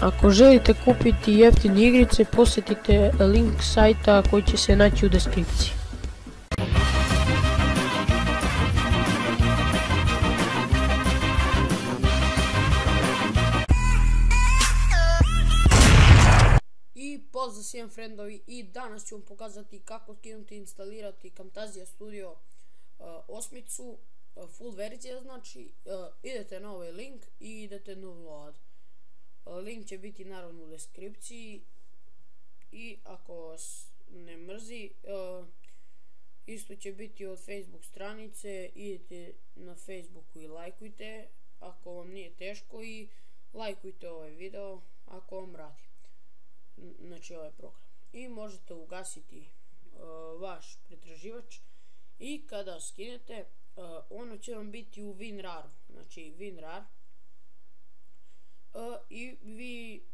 Ako želite kupiti jeftine igrice, posjetite link sajta koji će se naći u deskripciji. I pozdrav svim friendovi, i danas ću vam pokazati kako skinuti i instalirati Camtasia Studio 8 full verzija. Znači idete na ovaj link i idete download. Link će biti naravno u deskripciji, i ako vas ne mrzi, isto će biti od Facebook stranice. Idete na Facebooku i lajkujte ako vam nije teško, i lajkujte ovaj video ako vam radi, znači ovaj program. I možete ugasiti vaš pretraživač, i kada skinete ono će vam biti u WinRAR, znači WinRAR, i vi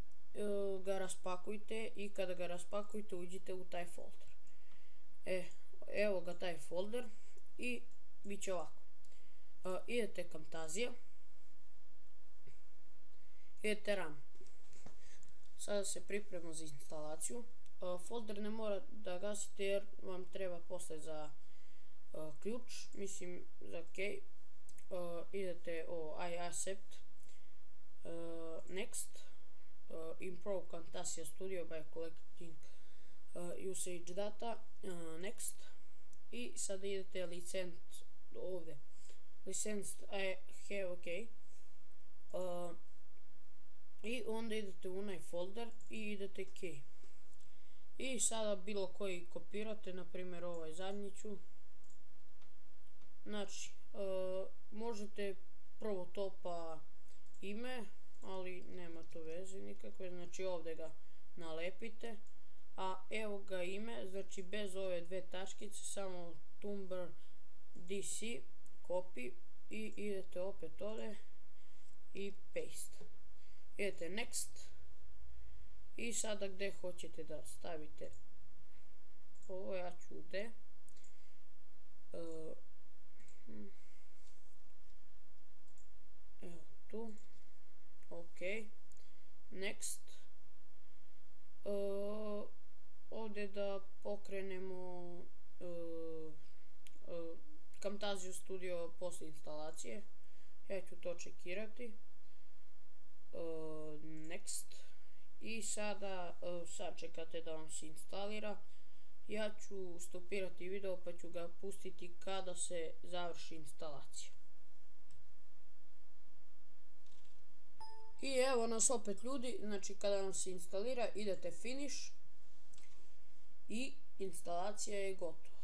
ga raspakujte, i kada ga raspakujte uđite u taj folder. Evo ga taj folder, i bit će ovako. Idete Camtasia, idete RAM. Sada se priprema za instalaciju. Folder ne mora da gasite jer vam treba posle za ključ, mislim za key. Idete I accept, next, improve Camtasia Studio by collecting usage data, next, i sada idete license ovdje, licensed I have, ok, i onda idete u onaj folder i idete key, i sada bilo koji kopirate, na primjer ovaj zadnji ću. Znači možete prvo to pa ime, ali nema to veze nikakve, znači ovdje ga nalepite, a evo ga ime, znači bez ove dve tačkice, samo Tumblr DC, copy, i idete opet ovdje i paste. Idete next, i sada gdje hoćete da stavite ovo, ja ću gdje, evo tu, ok, next, ovdje da pokrenemo Camtasia Studio posle instalacije, ja ću to čekirati, next, i sada sačekate da vam se instalira. Ja ću stopirati video pa ću ga pustiti kada se završi instalacija. I evo nas opet ljudi, znači kada vam se instalira idete finish i instalacija je gotova.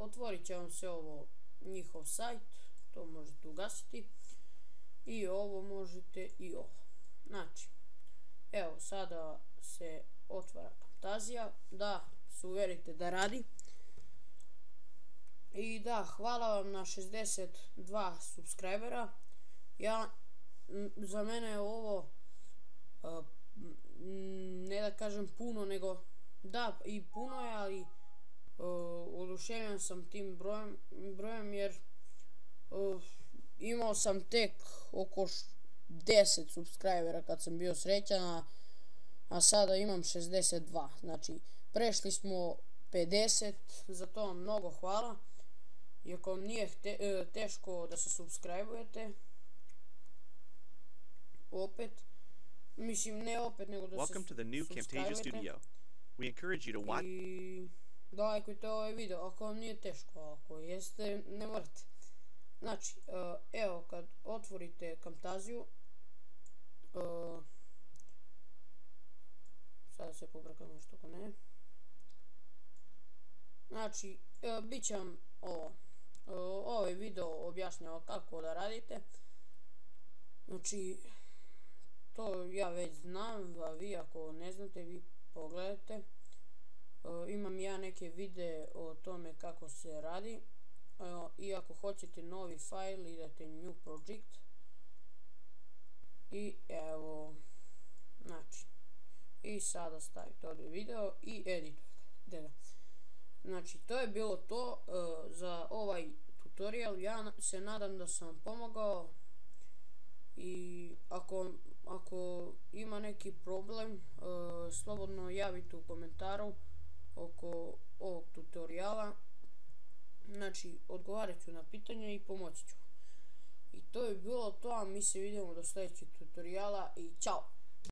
Otvorit će vam se ovo njihov sajt, to možete ugasiti, i ovo možete, i ovo. Znači evo sada se otvara Camtasia, da se uverite da radi. I da, hvala vam na 62 subscribera. Za mene je ovo ne da kažem puno, nego da, i puno je, ali oduševljen sam tim brojem jer imao sam tek oko 10 subscribera kad sam bio srećan, a sada imam 62, znači prešli smo 50, za to vam mnogo hvala. I ako vam nije teško da se subscribe-ujete, opet, mislim ne opet, nego da se subscribe-ujete i da lajkujte ovaj video ako vam nije teško, ako jeste ne morate. Znači evo kad otvorite Camtasiu, sada se pobrkam nešto ako ne, znači bit će vam ovo, ovaj video objašnjava kako da radite, znači to ja već znam, a vi ako ne znate vi pogledajte. Imam ja neke videe o tome kako se radi, i ako hoćete novi fajl idete new project, i evo, znači, i sada stavite ovdje video i editujete. Znači to je bilo to za ovaj tutorial. Ja se nadam da sam vam pomogao, i ako ima neki problem, slobodno javite u komentaru oko ovog tutoriala. Znači, odgovarat ću na pitanje i pomoći ću. I to je bilo to, a mi se vidimo do sljedećeg tutoriala i čao!